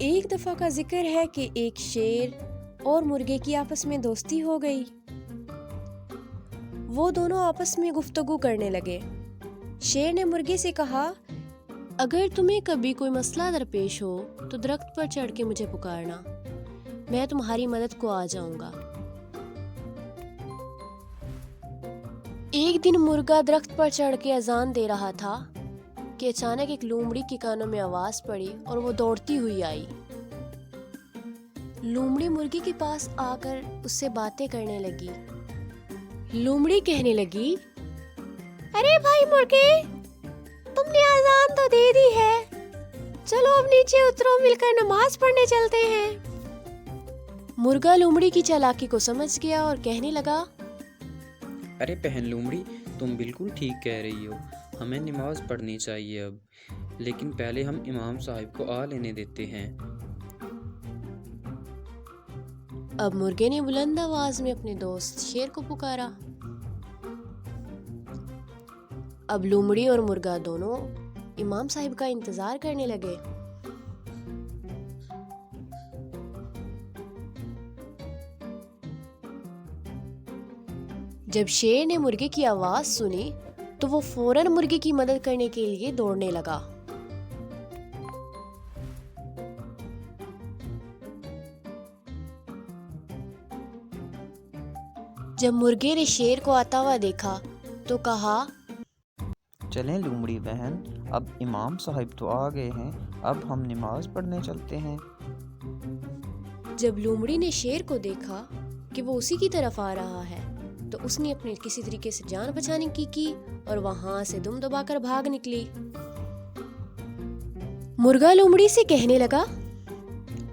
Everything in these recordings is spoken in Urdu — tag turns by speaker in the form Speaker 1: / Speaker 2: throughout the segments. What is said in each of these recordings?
Speaker 1: ایک دفعہ کا ذکر ہے کہ ایک شیر اور مرغے کی آپس میں دوستی ہو گئی۔ وہ دونوں آپس میں گفتگو کرنے لگے۔ شیر نے مرغے سے کہا، اگر تمہیں کبھی کوئی مسئلہ درپیش ہو تو درخت پر چڑھ کے مجھے پکارنا، میں تمہاری مدد کو آ جاؤں گا۔ ایک دن مرغا درخت پر چڑھ کے اذان دے رہا تھا کہ اچانک ایک لومڑی کے کانوں میں آواز پڑی اور وہ دوڑتی ہوئی آئی۔ لومڑی مرغی کے پاس آ کر اس سے باتیں کرنے لگی۔ لومڑی کہنے لگی، ارے بھائی مرغے، تم نے اذان تو دے دی ہے، چلو اب نیچے اترو، مل کر نماز پڑھنے چلتے ہیں۔ مرغا لومڑی کی چالاکی کو سمجھ گیا اور کہنے لگا،
Speaker 2: ارے بہن لومڑی، تم بالکل ٹھیک کہہ رہی ہو، ہمیں نماز پڑھنی چاہیے اب، لیکن پہلے ہم امام صاحب کو آ لینے دیتے ہیں۔
Speaker 1: اب مرغے نے بلند آواز میں اپنے دوست شیر کو پکارا۔ اب لومڑی اور مرغا دونوں امام صاحب کا انتظار کرنے لگے۔ جب شیر نے مرغے کی آواز سنی تو وہ فوراً مرغے کی مدد کرنے کے لیے دوڑنے لگا۔ جب مرغے نے شیر کو آتا ہوا دیکھا تو کہا،
Speaker 3: چلیں لومڑی بہن، اب امام صاحب تو آ گئے ہیں، اب ہم نماز پڑھنے چلتے ہیں۔
Speaker 1: جب لومڑی نے شیر کو دیکھا کہ وہ اسی کی طرف آ رہا ہے تو اس نے اپنے کسی طریقے سے جان بچانے کی اور وہاں سے دم دبا کر بھاگ نکلی۔ مرغا لومڑی سے کہنے لگا،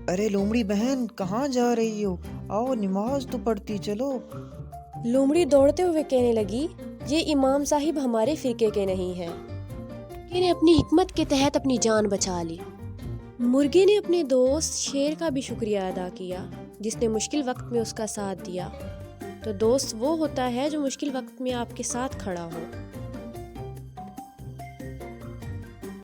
Speaker 3: ارے لومڑی بہن، کہاں جا رہی ہو؟ آؤ نماز تو پڑھتی چلو۔
Speaker 1: لومڑی دوڑتے ہوئے کہنے لگی، یہ امام صاحب ہمارے فرقے کے نہیں ہیں۔ مرغے نے اپنی حکمت کے تحت اپنی جان بچا لی۔ مرغے نے اپنے دوست شیر کا بھی شکریہ ادا کیا جس نے مشکل وقت میں اس کا ساتھ دیا۔ تو دوست وہ ہوتا ہے جو مشکل وقت میں آپ کے ساتھ کھڑا ہو۔